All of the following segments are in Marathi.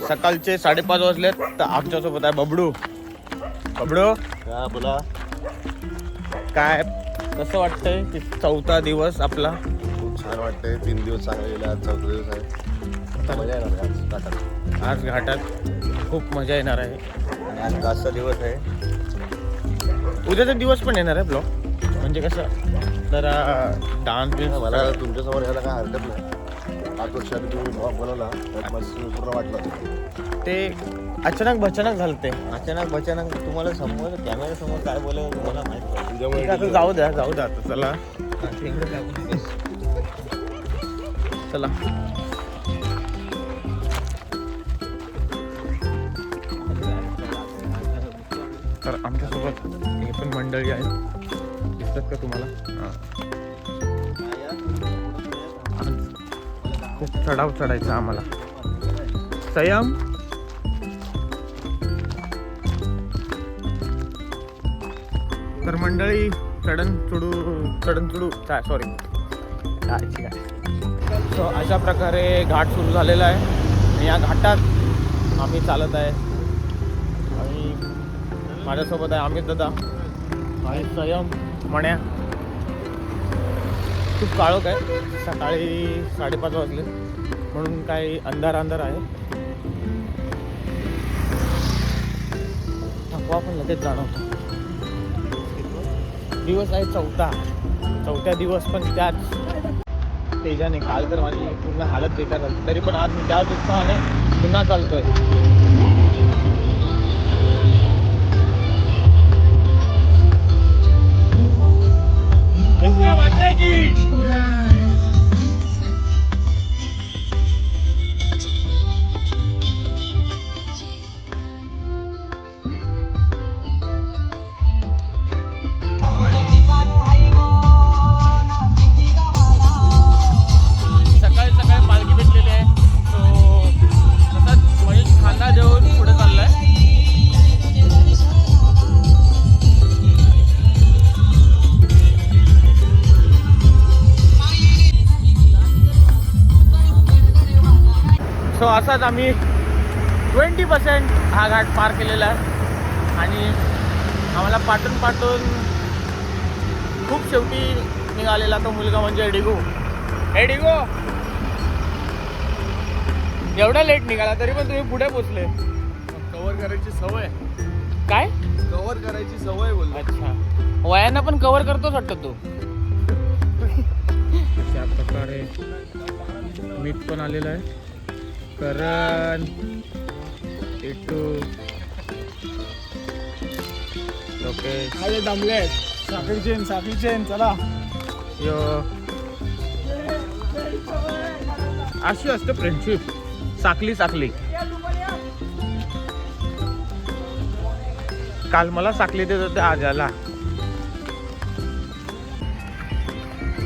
सकाळचे 5:30 वाजलेत. तर आमच्यासोबत आहे बबडू. बबडू हा बोला. काय कसं वाटतंय की 4था दिवस आपला? खूप छान वाटतंय. 3 दिवस चांगले गेले, आज 4था दिवस आहे. आता मजा येणार आज घाटात. आज घाटात खूप मजा येणार आहे. आणि आज कासचा दिवस आहे. उद्याचा दिवस पण येणार आहे ब्लॉग. म्हणजे कसं जरा डान्स मला तुमच्यासमोर यायला काय हरकत नाही. 5 वर्षांनी तुम्ही ब्लॉग बनवला त्यात मला पूर्ण वाटलं. ते अचानक भचानक झालं ते. अचानक तुम्हाला समोर कॅमेरा समोर काय बोलायचं तुम्हाला माहिती ठीक आहे, आता जाऊ द्या आता चला चला. तर आमच्यासोबत हे पण मंडळी आहेत, दिसतात का तुम्हाला? खूप चढाव चढायचा आम्हाला. संयम तर मंडळी चढण चढू सॉरी काय. सो अशा प्रकारे घाट सुरू झालेला आहे आणि या घाटात आम्ही चालत आहे. आणि माझ्यासोबत आहे अमित दादा आणि संयम मण्या. खूप काळोख आहे, सकाळी 5:30 वाजले म्हणून काही अंधार आहे. थकवा पण लगेच जाणवतो. दिवस आहे 4था दिवस, पण त्याच तेजाने. काल तर माझी पूर्ण हालत बेकार झाली, तरी पण आज मी त्याच उत्साहाने पुन्हा चालतोय. सकाळी पालखी भेटलेली आहे. तो तसंच महेश खांदा देऊन पुढे चाललाय. सो असाच आम्ही 20% हा घाट पार केलेला आहे. आणि आम्हाला पाठून खूप शेवटी निघालेला तो मुलगा म्हणजे डिगू. हे डिगू, एवढा लेट निघाला तरी पण तुम्ही पुढे पोचले. कव्हर करायची सवय. काय कव्हर करायची सवय बोल. अच्छा, वयानं पण कव्हर करतोच वाटतं तू. त्या प्रकारे मीठ पण आलेलं आहे. करण इटू लोकेश आले दमले. साखळी चेन चला. यो अशी असते फ्रेंडशिप. साखली काल मला साखली देत होते, आज आला.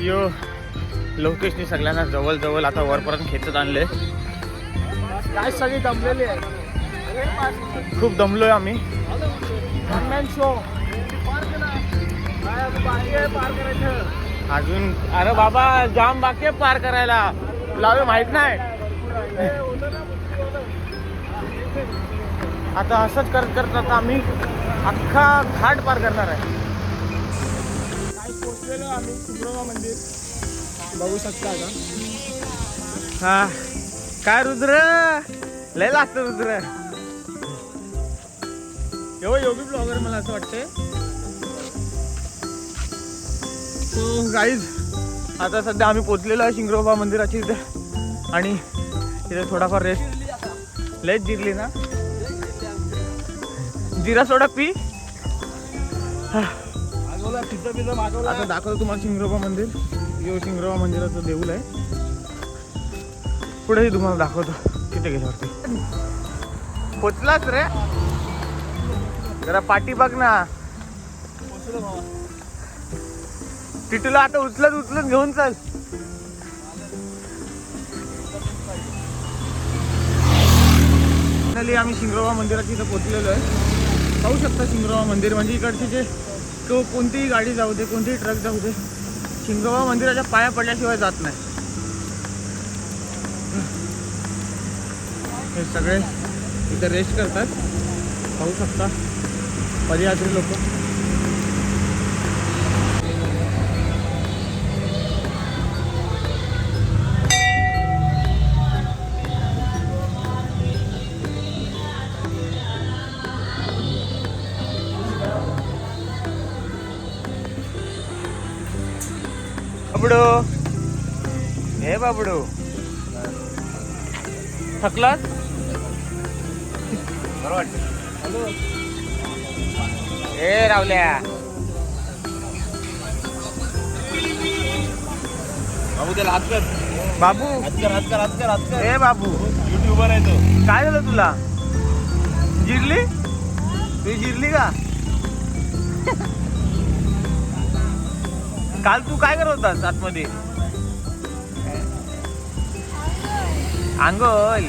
यो लोकेशनी सगळ्यांना जवळ आता वरपर्यंत खेचत आणले. काय सगळी दमलेली आहे. खूप दमलोय आम्ही. शो अजून अरे बाबा जाम बाकी आहे पार करायला. तुला माहित नाही. आता असंच करत आता आम्ही अख्खा घाट पार करणार आहे. काय पोचलेलो आम्ही शिंगरोबा मंदिर बघू शकता का. हा काय रुद्र लय लागतं रुद्र. योगी ब्लॉगर मला असं वाटतंय. सो गाईज आता सध्या आम्ही पोचलेलो आहे शिंगरोबा मंदिराची इथे. आणि इथे थोडाफार रेस्ट. लयच जिरली ना. जिरा सोडा पी. आता दाखवतो तुम्हाला शिंगरोबा मंदिर. यो शिंगरोबा मंदिराचं देऊळ आहे. पुढेही तुम्हाला दाखवतो तिथे गेल्यावरती. पोचलाच रे, जरा पाठी बघ ना. टिटूला आता उचलत घेऊन चल. आम्ही शिंगरोबा मंदिराच्या इथं पोचलेलो आहे. पाहू शकता शिंगरोबा मंदिर म्हणजे इकडचे जे कोणतीही गाडी जाऊ दे, कोणतीही ट्रक जाऊ दे, शिंगरोबा मंदिराच्या पाया पडल्याशिवाय जात नाही. हे सगळे इथे रेस्ट करतात, पाहू शकता पदयात्री लोक. बाबडो, हे बाबडो, थकलास? बरं वाटतं. ए रावल्या, बाबू त्याला हात कर. बाबू ए बाबू, युट्यूबर आहे तो. काय झालं तुला? जिरली? तू जिरली का? काल तू काय करत होतास आतमध्ये? अंगोल.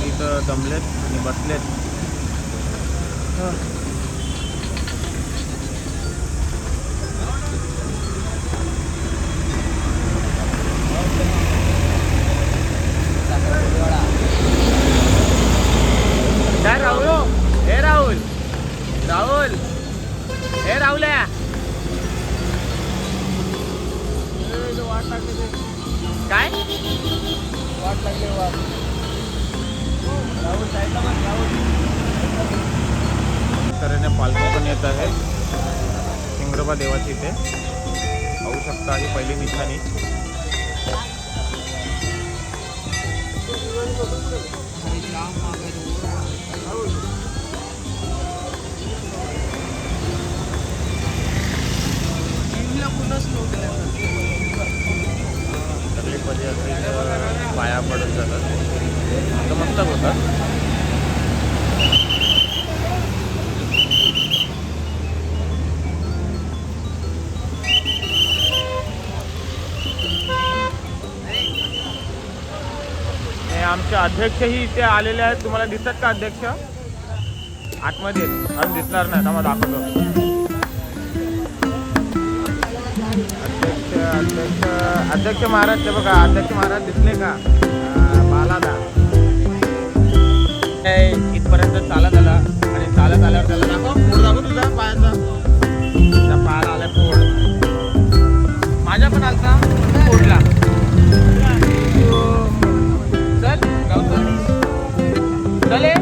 इथं दमलेत आणि बसलेत. काय राहुल? हे राहुल, राहुल, हे राहुल्या. काय वाट लागले? राहुल साईडला बस. राहुल तऱ्हेने पालखी पण येत आहे हिंगरोबा देवाची. इथे पाहू शकता ही पहिली निशाणी. सगळी पदयात्री पाया पडत जातात. नतमस्तक होतात. हे आमचे अध्यक्षही इथे आलेले आहेत. तुम्हाला दिसतात का अध्यक्ष? आतमध्ये अजून दिसणार नाही, आम्हाला दाखवतो. अध्यक्ष महाराज, ते बघा अध्यक्ष महाराज दिसले का? बालादा इथपर्यंत चालत आला आणि चालत आल्यावर त्याला दाखव, पोट दाखव तुझा पायाचा. त्या पायाला आलाय पोट. माझ्या पण आलता पोटला. चल गावचा चले.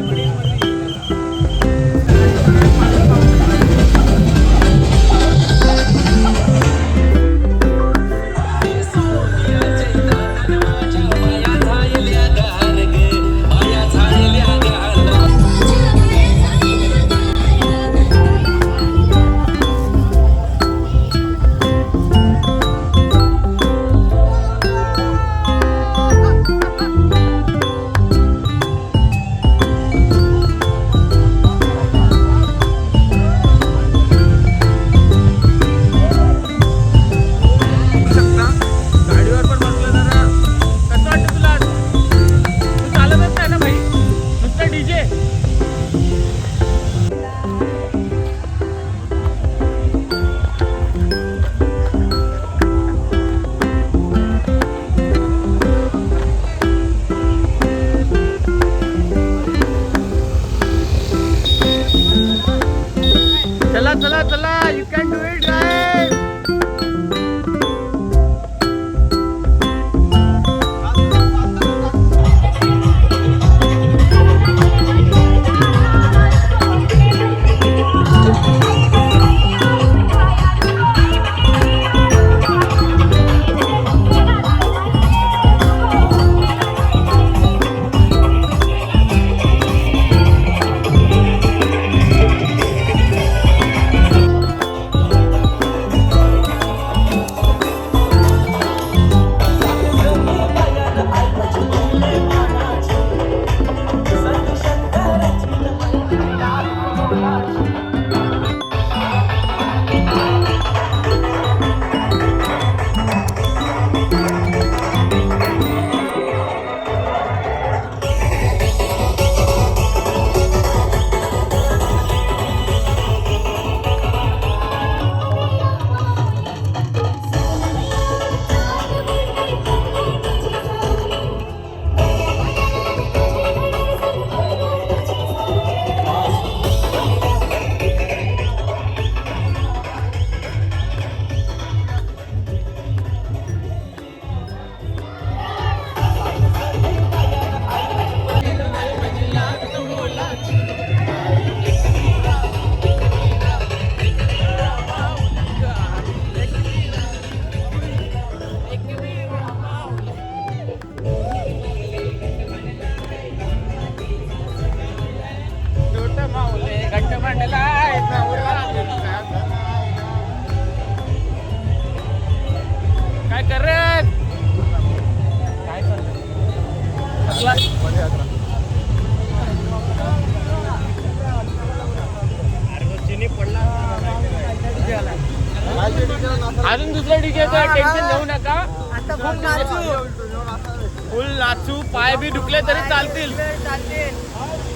फुल नाचू, पाय बी दुखले तरी चालतील.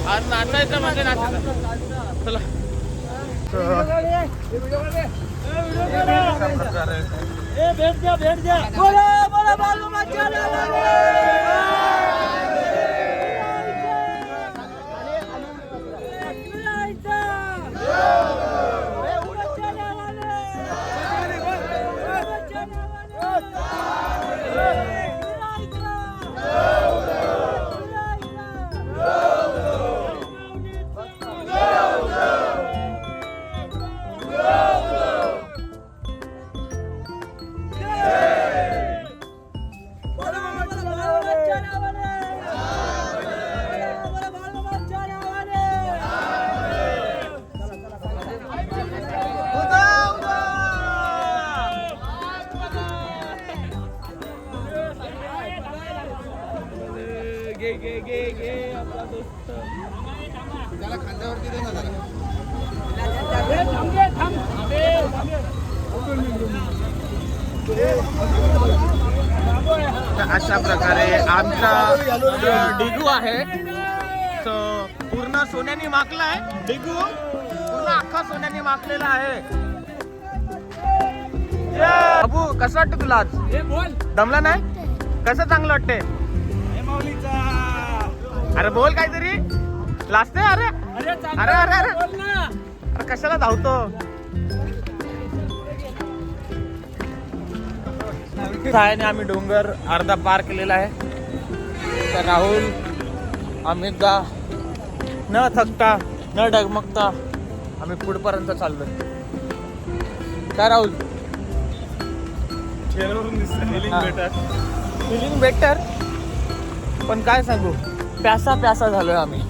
आज नाचायचं म्हणजे नाचायचं. चला अशा प्रकारे आमचा डिगू आहे तो पूर्ण सोन्याने माखला आहे. डिगू पूर्ण अख्खा सोन्याने माखलेला आहे. बाबू कसं वाटतं तुला आज? दमला नाही? कसं चांगलं वाटते? अरे बोल काहीतरी लाजते. अरे अरे अरे अरे अरे कशाला धावतो? आणि आम्ही डोंगर अर्धा पार केलेला आहे. तर राहुल अमितदा न थकता न डगमगता आम्ही पुढपर्यंत चाललोय. काय राहुल? फिलिंग बेटर पण काय सांगू प्यासा प्यासा झालोय आम्ही.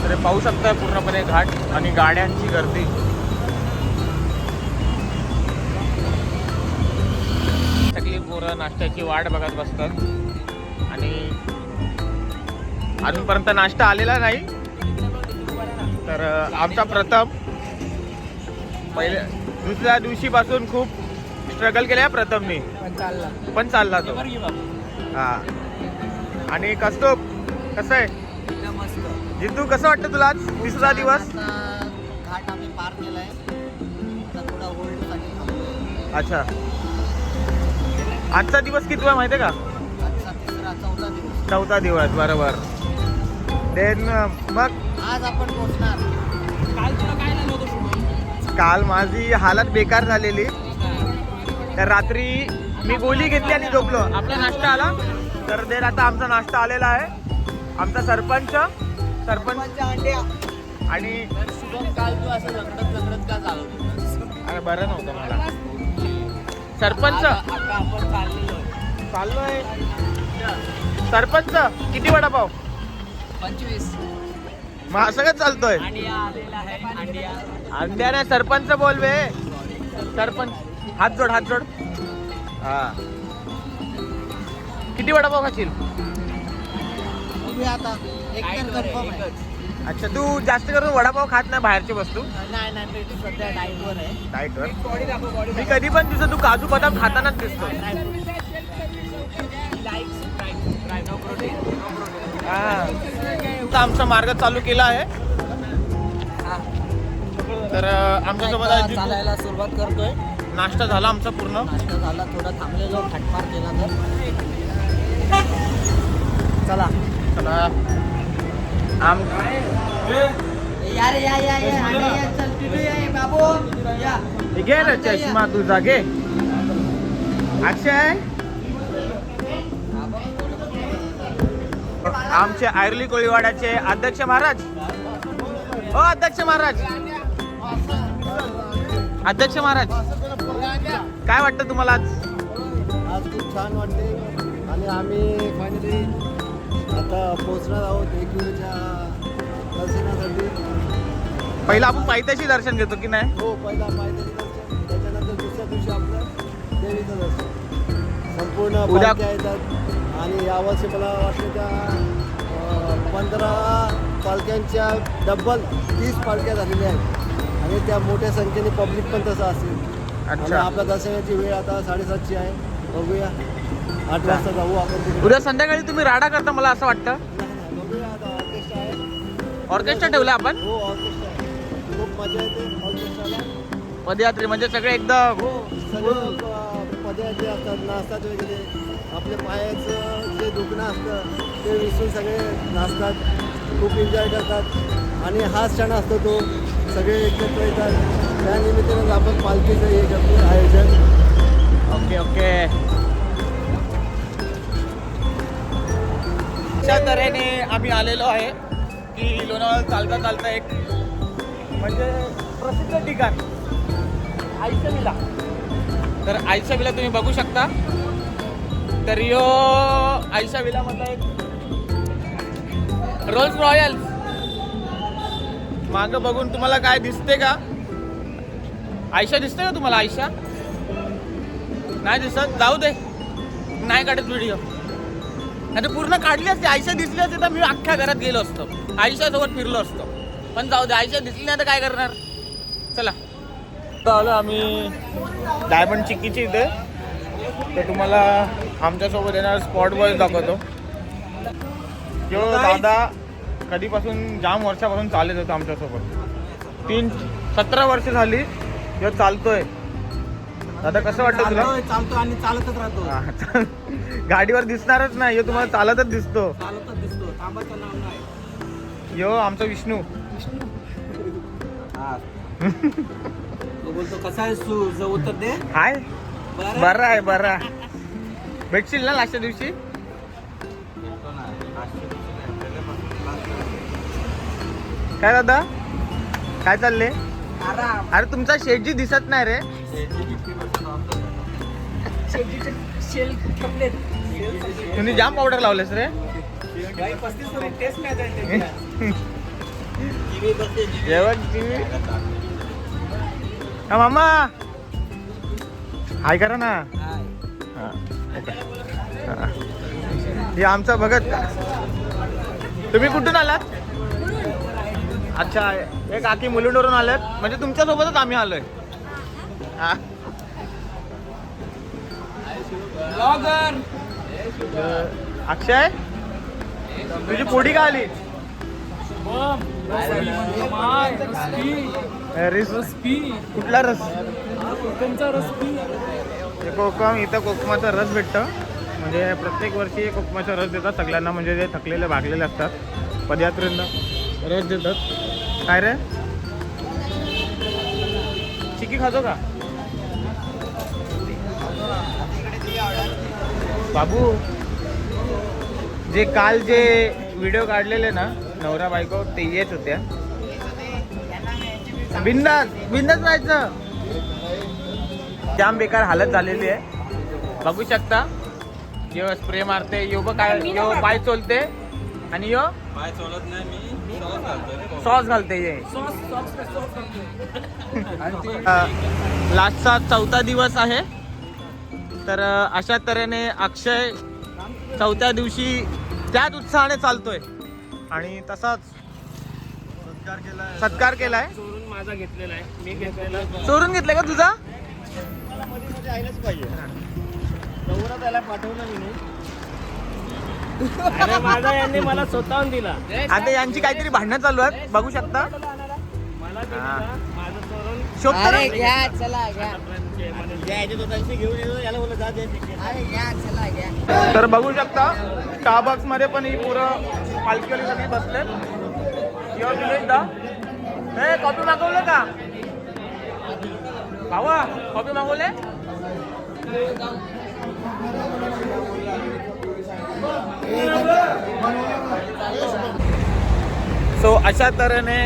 तर पाहू शकता पूर्णपणे घाट आणि गाड्यांची गर्दी. सगळी पोरं नाश्त्याची वाट बघत बसतात आणि अजूनपर्यंत नाश्ता आलेला नाही. तर आमचा प्रथम पहिले दुसऱ्या दिवशीपासून खूप स्ट्रगल केलं आहे प्रथमने पण चालला तो. हा आणि कसं आहे जितू कसं वाटतं तुला आज तिसरा दिवस? घाट आम्ही पार केलाय. आता थोडा होल्डसाठी थांबलोय. अच्छा आजचा दिवस किती माहिती आहे का? आजचा तिसरा चौथा दिवस. चौथा दिवस बरोबर. देन मग आज आपण पोहोचणार. काल तुला काय झालं होतं शुभम? काल माझी हालत बेकार झालेली. तर रात्री मी गोळी घेतली आणि झोपलो. आपला नाश्ता आला तर देन आता आमचा नाश्ता आलेला आहे. आमचा सरपंच अंडे आणि शुभम काल तू असं झगडत का चालवतो? अरे बरं नव्हतं मला. सरपंच आता आपण चाललोय. सरपंच किती वडापाव? 25 मग असं काय चालतोय? अंडिया आलेला आहे. अंडिया अंड्याने सरपंच बोलवे. सरपंच हात जोड हा. किती वडापाव खाशील? आता एक तर कन्फर्म आहे. अच्छा तू जास्त करून वडापाव खात नाही बाहेरची वस्तू? नाही मी सध्या डाईटवर आहे. डाएटवर? मी कधी पण दिसतो तू काजू बदाम खातानाच दिसतो. आमचा मार्ग चालू केला आहे. तर आमच्यासोबत चालायला सुरुवात करतोय. नाश्ता झाला आमचा पूर्ण. नाश्ता झाला. थोडा थांबलेलो घाटपार केला तर चला आम घे ना चष्मा तुझा घे. अक्षय आमचे आयर्ली कोळीवाड्याचे अध्यक्ष महाराज. हो अध्यक्ष महाराज काय वाटतं तुम्हाला आज? आज खूप छान वाटते आणि आम्ही फायनली आता पोहोचणार आहोत एकविरेच्या दर्शनासाठी. पहिला आपण पायथ्याशी दर्शन घेतो की नाही? हो पहिला पायथ्याचं दर्शन, त्याच्यानंतर दुसऱ्या दिवशी आपलं देवीचं दर्शन. संपूर्ण उद्या पालख्या येतात आणि यावर्षी मला वाटतं त्या 15 पालख्यांच्या डबल 30 पालख्या झालेल्या आहेत आणि त्या मोठ्या संख्येने पब्लिक पण तसं असेल. आणि अच्छा. आपल्या दर्शनाची वेळ आता 7:30ची आहे. बघूया 8 वाजता जाऊ आपण तिकडे. उद्या संध्याकाळी तुम्ही राडा करता मला असं वाटतं. नाही, बघूया आता ऑर्केस्ट्रा आहे. ऑर्केस्ट्रा ठेवला आपण हो ऑर्केस्ट्रा आहे. खूप मजा येते ऑर्केस्ट्राला. पदयात्रे म्हणजे सगळे एकदम. हो सगळं पदयात्रे असतात, नाचतात वगैरे. आपल्या पायाचं जे दुखणं असतं ते विसरून सगळे नाचतात, खूप एन्जॉय करतात. आणि हा क्षण असतो तो सगळे एकत्र येतात. त्या निमित्तानं आपण पालखीचं हे करतो आयोजन. Okay okay. अशा तऱ्हेने आम्ही आलेलो आहे की लोणावळा चालता चालता एक म्हणजे प्रसिद्ध ठिकाण आईचा विला. तर आईचा विला तुम्ही बघू शकता. तर यो आईशा विला मधला एक रोल्स रॉयल्स. मागं बघून तुम्हाला काय दिसते का? आयशा दिसते का तुम्हाला? आयशा नाही दिसत. जाऊ दे, नाही काढत व्हिडिओ. आता पूर्ण काढली असते. आयशा दिसली असते तर मी अख्ख्या घरात गेलो असतो, आयशा सोबत फिरलो असतो. पण जाऊ दे, आयशा दिसली नाही तर काय करणार. चला आलो आम्ही डायमंड चिक्कीची इथे. तर तुम्हाला आमच्यासोबत येणार स्पॉट बॉय दाखवतो. जो दादा कधीपासून जाम वर्षापासून चालत होतो आमच्यासोबत. 17 वर्ष झाली जो चालतोय. दादा कसं वाटतं तुला? चालतो आणि चालतच राहतो. गाडीवर दिसणारच नाही, यो तुम्हाला चालतच दिसतो. चालतच दिसतो, थांबायचं नाव नाही. यो आमचा विष्णू. तो बोलतो कसा आहे तू उत्तर दे. हाय बरा आहे बरा. भेटशील ना लास्टच्या दिवशी? काय दादा काय चालले? अरे तुमचा शेटजी दिसत नाही रे. तुम्ही जाम पावडर लावलेस रे. हा मामा हाय करा ना. हे आमचा भगत. तुम्ही कुठून आलात? अच्छा, एक काकी मुलुंडवरून आल्यात. म्हणजे तुमच्यासोबतच आम्ही आलोय. अक्षय तुझी पोडी का आली? कुठला रस? कोकम. इथं कोकमाचा रस भेटतं. म्हणजे प्रत्येक वर्षी कोकमाचा रस देतात सगळ्यांना. म्हणजे जे थकलेले भागलेले असतात पदयात्रेंना रस देतात. काय रे चिक्की खातो का बाबू? जे काल जे व्हिडिओ काढलेले ना नवरा बायको ते येत होत्या. बिंदास बिंदास राहायचं. जाम बेकार हालत झालेली आहे. बघू शकता. यो स्प्रे मारते, यो काय यो पाय चोलते आणि यो पाय चोलत नाही. मी सॉस घालते. ये लास्टचा 4था दिवस आहे. तर अशा तऱ्हेने अक्षय 4थ्या दिवशी त्याच उत्साहाने चालतोय आणि तसाच सत्कार केलाय. माझा घेतलेला आहे, मी घेतलेला. चोरून घेतलाय का तुझा? त्याला पाठवलं मी. अरे माझा यांनी मला स्वतःहून दिला. आता यांची काहीतरी भांडणं चालू आहेत बघू शकता. मला माझं चोरून शोधतो ना? घ्या चला घ्या घेऊन येतो. याला बोलत जा दे. अरे घ्या चला घ्या. तर बघू शकता स्टारबक्स मध्ये पण ही पुरं पालखीवाली सगळी बसले. यो दिनेशदा, हे कॉफी मागवलं का भावा? कॉफी मागवले? सो अशा तऱ्हेने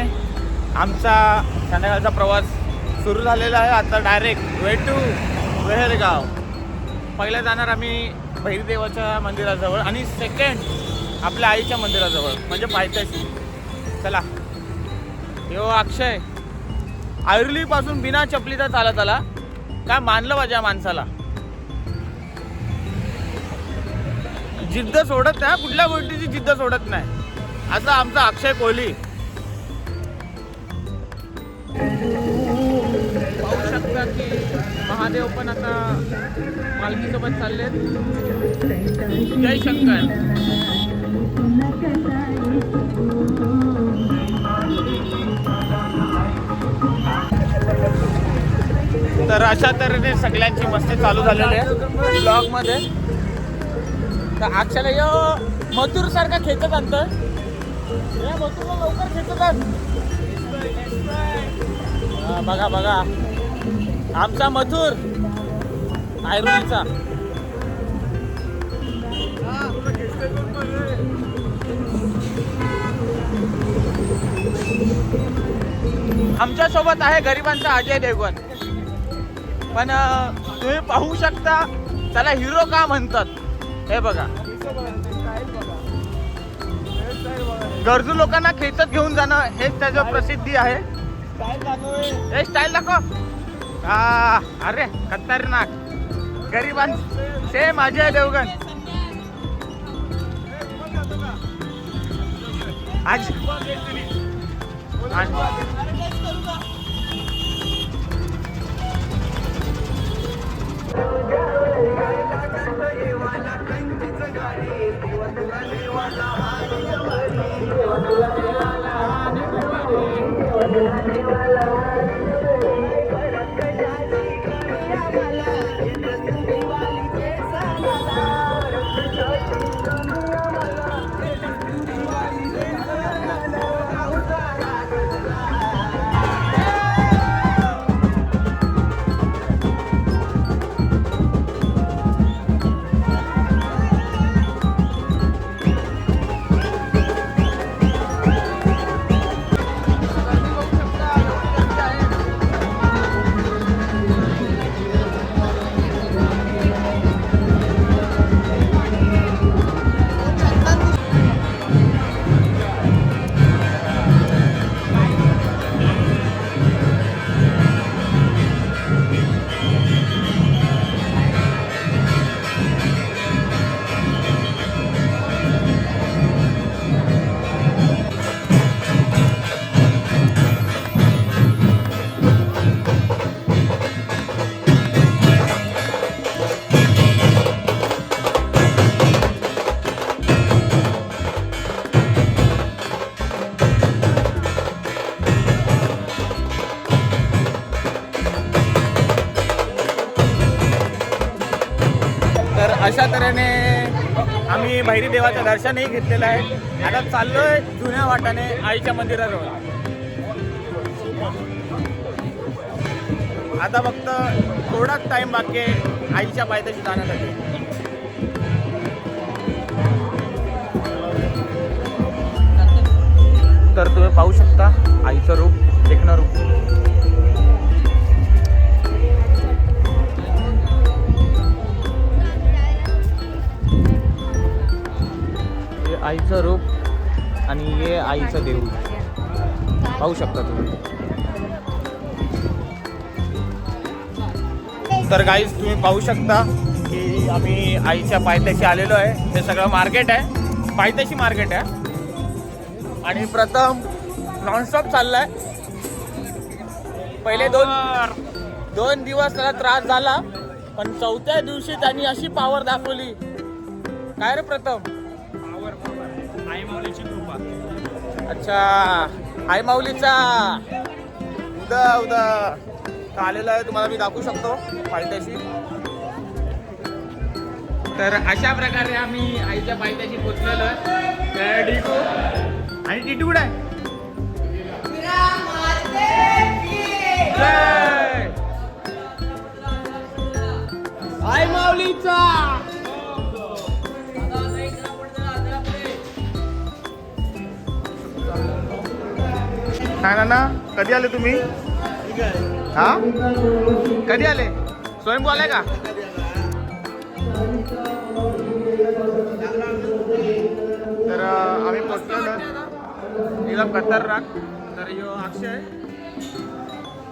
आमचा संध्याकाळचा प्रवास सुरू झालेला आहे. आता डायरेक्ट वे टू वेहेरगाव. पहिला जाणार आम्ही भैरदेवाच्या मंदिराजवळ आणि सेकंड आपल्या आईच्या मंदिराजवळ म्हणजे पायथ्याशी. चला. यो अक्षय आयुर्लीपासून बिना चपलीचा चालत आला. काय मानलं माझ्या माणसाला. जिद्द सोडत नाही, कुठल्या गोष्टीची जिद्द सोडत नाही. असा आमचा अक्षय कोहली. बघा की महादेव पण आता पालखीसोबत चाललेत. जय शंकर. तर अशा तऱ्हेने सगळ्यांची मस्ती चालू झालेली आहे ब्लॉग मध्ये. तर अक्षरला यो मथुर सारखा खेचत आणतं. या मथुरला लवकर खेचत आण. बघा बघा आमचा मथुर आयरोलीचा. आमच्या सोबत आहे गरिबांचा अजय देवगण. पण तुम्ही पाहू शकता त्याला हिरो का म्हणतात हे बघा. गरजू लोकांना खेचत घेऊन जाणं हेच त्याचं प्रसिद्धी आहे. हे स्टाईल दाखव. अरे खतरनाक. गरिबां सेम अजय देवगण. आज अशा तऱ्हेने आम्ही भैरी देवाचं दर्शनही घेतलेलं आहे. आता चाललोय जुन्या वाटाने आईच्या मंदिराजवळ. आता फक्त थोडाच टाइम बाकी आहे आईच्या पायथ्याशी जाण्यासाठी. तर तुम्ही पाहू शकता आईचं रूप, देखणं रूप. आईचं रूप आणि हे आईचं देऊळ पाहू शकता तुम्ही. तर गाईज तुम्ही पाहू शकता की आम्ही आईच्या पायथ्याशी आलेलो आहे. हे सगळं मार्केट आहे, पायथ्याशी मार्केट आहे. आणि प्रथम नॉनस्टॉप चाललाय. पहिले दोन दिवस त्याला त्रास झाला, पण चौथ्या दिवशी त्यांनी अशी पावर दाखवली. काय रे प्रथम? आई माऊलीची कृपा. अच्छा, आई माऊलीचा उदा आलेला आहे. तुम्हाला मी दाखवू शकतो पायथ्याशी. तर अशा प्रकारे आम्ही आईच्या पायथ्याशी पोचलेलो आहे. डिटू आणि टिटू कुठे आहे? आई माऊलीचा. काय ना कधी आले तुम्ही? हा कधी आले? स्वयंभू आलाय का? तर आम्ही पोचलेलो एकदम खतरनाक. तर यो अक्षय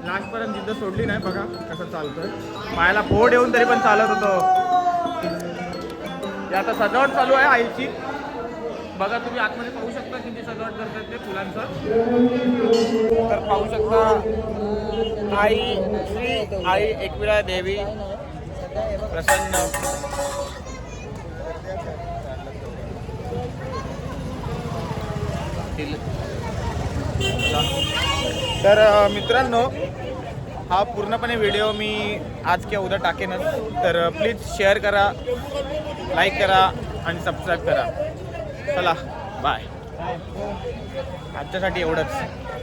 लास्टपर्यंत जिद्द सोडली नाही. बघा कसं चालतोय. पायाला फोड येऊन तरी पण चालत होतो. आता सजावट चालू आहे आईची. बघा तुम्ही आतमध्ये पाहू शकता किती सजावट करतात ते फुलांचं. तर पाहू शकता आई श्री आई एकविरा देवी प्रसन्न. तर मित्रांनो, हा पूर्णपणे व्हिडिओ मी आज किंवा उद्या टाकेनच. तर प्लीज शेअर करा, लाईक करा आणि सबस्क्राईब करा. चला बाय. आजच्यासाठी एवढंच.